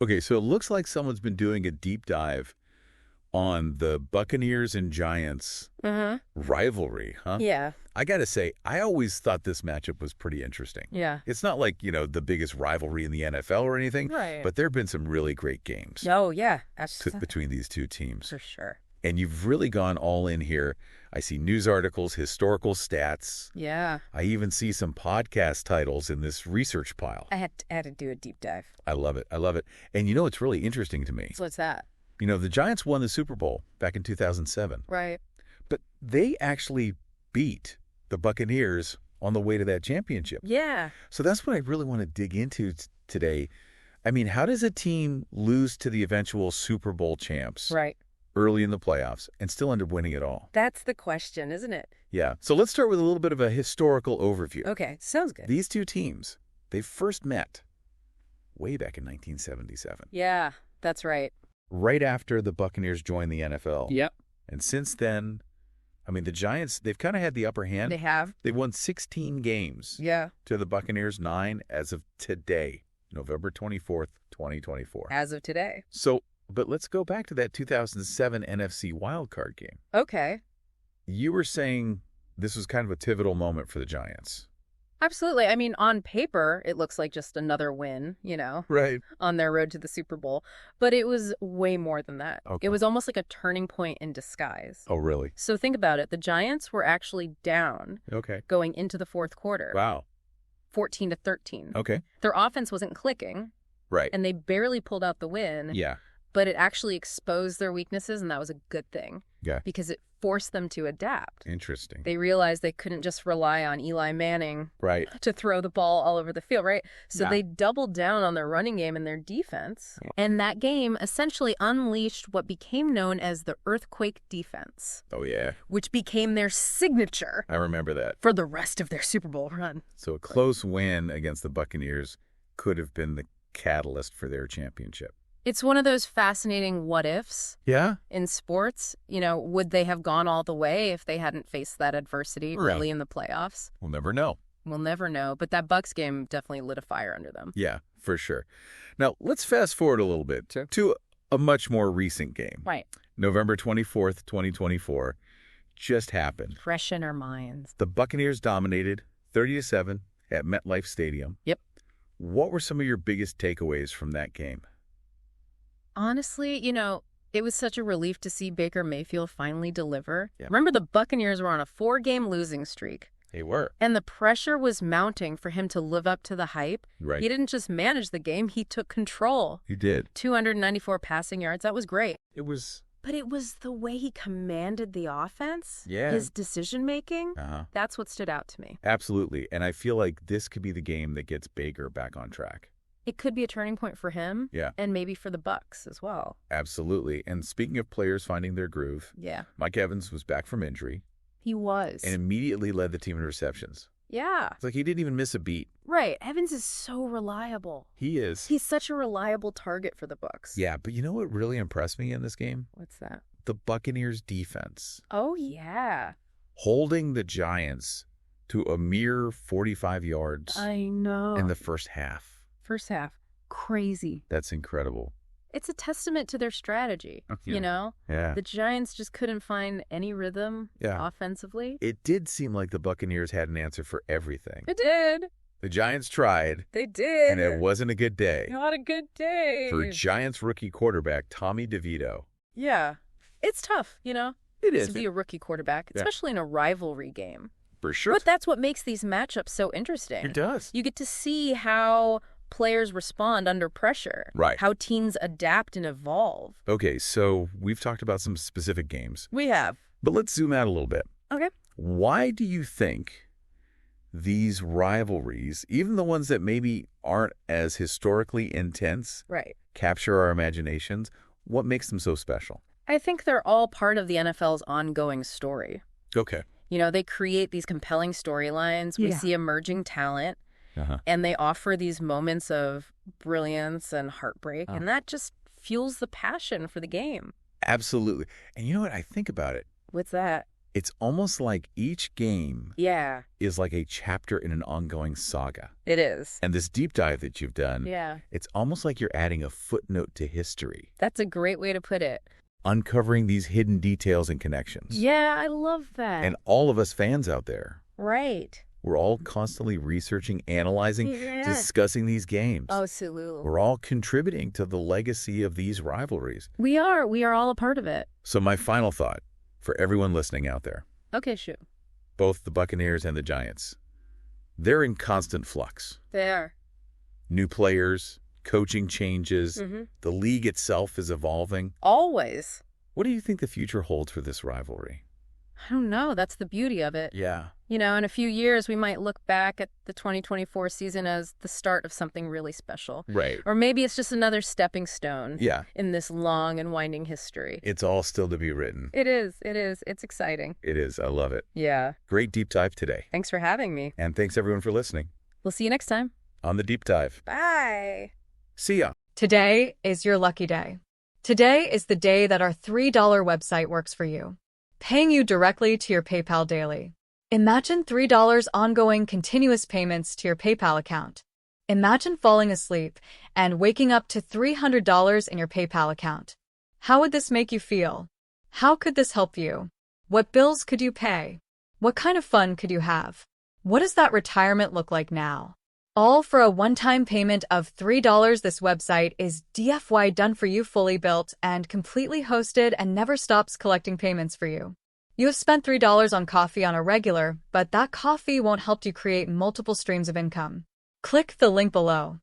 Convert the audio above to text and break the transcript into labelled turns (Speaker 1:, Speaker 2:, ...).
Speaker 1: Okay, so it looks like someone's been doing a deep dive on the Buccaneers and Giants rivalry, huh?
Speaker 2: Yeah.
Speaker 1: I got to say, I always thought this matchup was pretty interesting.
Speaker 2: Yeah.
Speaker 1: It's not like, the biggest rivalry in the NFL or anything,
Speaker 2: Right.
Speaker 1: but there have been some really great games
Speaker 2: Oh, yeah.
Speaker 1: between these two teams.
Speaker 2: For sure.
Speaker 1: And you've really gone all in here. I see news articles, historical stats.
Speaker 2: Yeah.
Speaker 1: I even see some podcast titles in this research pile.
Speaker 2: I had to do a deep dive.
Speaker 1: I love it. I love it. And what's really interesting to me?
Speaker 2: So what's that?
Speaker 1: The Giants won the Super Bowl back in 2007.
Speaker 2: Right.
Speaker 1: But they actually beat the Buccaneers on the way to that championship.
Speaker 2: Yeah.
Speaker 1: So that's what I really want to dig into today. I mean, how does a team lose to the eventual Super Bowl champs
Speaker 2: Right.
Speaker 1: early in the playoffs and still end up winning it all?
Speaker 2: That's the question, isn't it?
Speaker 1: Yeah. So let's start with a little bit of a historical overview.
Speaker 2: Okay. Sounds good.
Speaker 1: These two teams, they first met way back in 1977.
Speaker 2: Yeah. That's right.
Speaker 1: Right after the Buccaneers joined the NFL.
Speaker 2: Yep.
Speaker 1: And since then, the Giants, they've kind of had the upper hand.
Speaker 2: They have.
Speaker 1: They've won 16 games.
Speaker 2: Yeah.
Speaker 1: To the Buccaneers 9 as of today, November 24th, 2024.
Speaker 2: As of today.
Speaker 1: So, but let's go back to that 2007 NFC wildcard game.
Speaker 2: Okay.
Speaker 1: You were saying this was kind of a pivotal moment for the Giants.
Speaker 2: Absolutely. I mean, on paper, it looks like just another win,
Speaker 1: Right.
Speaker 2: on their road to the Super Bowl. But it was way more than that.
Speaker 1: Okay.
Speaker 2: It was almost like a turning point in disguise.
Speaker 1: Oh, really?
Speaker 2: So think about it. The Giants were actually down
Speaker 1: Okay.
Speaker 2: going into the fourth quarter.
Speaker 1: Wow.
Speaker 2: 14-13.
Speaker 1: Okay.
Speaker 2: Their offense wasn't clicking,
Speaker 1: Right.
Speaker 2: and they barely pulled out the win.
Speaker 1: Yeah.
Speaker 2: But it actually exposed their weaknesses, and that was a good thing.
Speaker 1: Yeah.
Speaker 2: Because it forced them to adapt.
Speaker 1: Interesting.
Speaker 2: They realized they couldn't just rely on Eli Manning
Speaker 1: Right.
Speaker 2: to throw the ball all over the field, right? So
Speaker 1: Yeah.
Speaker 2: they doubled down on their running game and their defense. And that game essentially unleashed what became known as the earthquake defense,
Speaker 1: Oh, yeah.
Speaker 2: which became their signature
Speaker 1: I remember that.
Speaker 2: for the rest of their Super Bowl run.
Speaker 1: So a close win against the Buccaneers could have been the catalyst for their championship.
Speaker 2: It's one of those fascinating what-ifs
Speaker 1: Yeah?
Speaker 2: in sports. Would they have gone all the way if they hadn't faced that adversity
Speaker 1: Right.
Speaker 2: early in the playoffs?
Speaker 1: We'll never know.
Speaker 2: We'll never know. But that Bucs game definitely lit a fire under them.
Speaker 1: Yeah, for sure. Now, let's fast forward a little bit to a much more recent game.
Speaker 2: Right.
Speaker 1: November 24th, 2024 just happened.
Speaker 2: Fresh in our minds.
Speaker 1: The Buccaneers dominated 30-7 at MetLife Stadium.
Speaker 2: Yep.
Speaker 1: What were some of your biggest takeaways from that game?
Speaker 2: Honestly, it was such a relief to see Baker Mayfield finally deliver.
Speaker 1: Yeah.
Speaker 2: Remember, the Buccaneers were on a 4-game losing streak,
Speaker 1: They were.
Speaker 2: and the pressure was mounting for him to live up to the hype.
Speaker 1: Right.
Speaker 2: He didn't just manage the game, he took control.
Speaker 1: He did.
Speaker 2: 294 passing yards, that was great.
Speaker 1: It was...
Speaker 2: But it was the way he commanded the offense,
Speaker 1: Yeah.
Speaker 2: his decision-making,
Speaker 1: Uh-huh.
Speaker 2: that's what stood out to me.
Speaker 1: Absolutely. And I feel like this could be the game that gets Baker back on track.
Speaker 2: It could be a turning point for him,
Speaker 1: Yeah.
Speaker 2: and maybe for the Bucs as well.
Speaker 1: Absolutely. And speaking of players finding their groove,
Speaker 2: Yeah,
Speaker 1: Mike Evans was back from injury
Speaker 2: he was.
Speaker 1: and immediately led the team in receptions.
Speaker 2: Yeah,
Speaker 1: It's like he didn't even miss a beat.
Speaker 2: right. Evans is so reliable.
Speaker 1: He is.
Speaker 2: He's such a reliable target for the Bucs.
Speaker 1: Yeah, but you know what really impressed me in this game?
Speaker 2: What's that?
Speaker 1: The Buccaneers defense.
Speaker 2: Oh, yeah.
Speaker 1: Holding the Giants to a mere 45 yards
Speaker 2: I know.
Speaker 1: in the first half.
Speaker 2: First half, crazy.
Speaker 1: That's incredible.
Speaker 2: It's a testament to their strategy,
Speaker 1: Yeah. Yeah.
Speaker 2: The Giants just couldn't find any rhythm offensively.
Speaker 1: It did seem like the Buccaneers had an answer for everything.
Speaker 2: It did.
Speaker 1: The Giants tried,
Speaker 2: They did.
Speaker 1: and it wasn't a good day
Speaker 2: Not a good day.
Speaker 1: for Giants rookie quarterback Tommy DeVito.
Speaker 2: Yeah. It's tough,
Speaker 1: It
Speaker 2: to be a rookie quarterback,
Speaker 1: Yeah.
Speaker 2: especially in a rivalry game.
Speaker 1: For sure.
Speaker 2: But that's what makes these matchups so interesting.
Speaker 1: It does.
Speaker 2: You get to see how players respond under pressure.
Speaker 1: Right.
Speaker 2: How teams adapt and evolve.
Speaker 1: Okay, so we've talked about some specific games,
Speaker 2: We have.
Speaker 1: but let's zoom out a little bit.
Speaker 2: Okay.
Speaker 1: Why do you think these rivalries, even the ones that maybe aren't as historically intense,
Speaker 2: Right.
Speaker 1: capture our imaginations? What makes them so special?
Speaker 2: I think they're all part of the NFL's ongoing story.
Speaker 1: Okay.
Speaker 2: They create these compelling storylines. We see emerging talent, and they offer these moments of brilliance and heartbreak, and that just fuels the passion for the game.
Speaker 1: Absolutely. And you know what? I think about it.
Speaker 2: What's that?
Speaker 1: It's almost like each game is like a chapter in an ongoing saga.
Speaker 2: It is.
Speaker 1: And this deep dive that you've done, it's almost like you're adding a footnote to history.
Speaker 2: That's a great way to put it.
Speaker 1: Uncovering these hidden details and connections.
Speaker 2: Yeah, I love that.
Speaker 1: And all of us fans out there.
Speaker 2: Right.
Speaker 1: We're all constantly researching, analyzing, discussing these games.
Speaker 2: Oh, absolutely.
Speaker 1: We're all contributing to the legacy of these rivalries.
Speaker 2: We are. We are all a part of it.
Speaker 1: So my final thought for everyone listening out there.
Speaker 2: Okay, shoot.
Speaker 1: Both the Buccaneers and the Giants, they're in constant flux.
Speaker 2: They are.
Speaker 1: New players, coaching changes, the league itself is evolving.
Speaker 2: Always.
Speaker 1: What do you think the future holds for this rivalry?
Speaker 2: I don't know. That's the beauty of it.
Speaker 1: Yeah.
Speaker 2: You know, in a few years, we might look back at the 2024 season as the start of something really special.
Speaker 1: Right.
Speaker 2: Or maybe it's just another stepping stone in this long and winding history.
Speaker 1: It's all still to be written.
Speaker 2: It is. It is. It's exciting.
Speaker 1: It is. I love it.
Speaker 2: Yeah.
Speaker 1: Great deep dive today.
Speaker 2: Thanks for having me.
Speaker 1: And thanks everyone for listening.
Speaker 2: We'll see you next time
Speaker 1: on the deep dive.
Speaker 2: Bye.
Speaker 1: See ya.
Speaker 3: Today is your lucky day. Today is the day that our $3 website works for you, paying you directly to your PayPal daily. Imagine $3 ongoing continuous payments to your PayPal account. Imagine falling asleep and waking up to $300 in your PayPal account. How would this make you feel? How could this help you? What bills could you pay? What kind of fun could you have? What does that retirement look like now? All for a one-time payment of $3. This website is DFY done for you, fully built and completely hosted, and never stops collecting payments for you. You have spent $3 on coffee on a regular, but that coffee won't help you create multiple streams of income. Click the link below.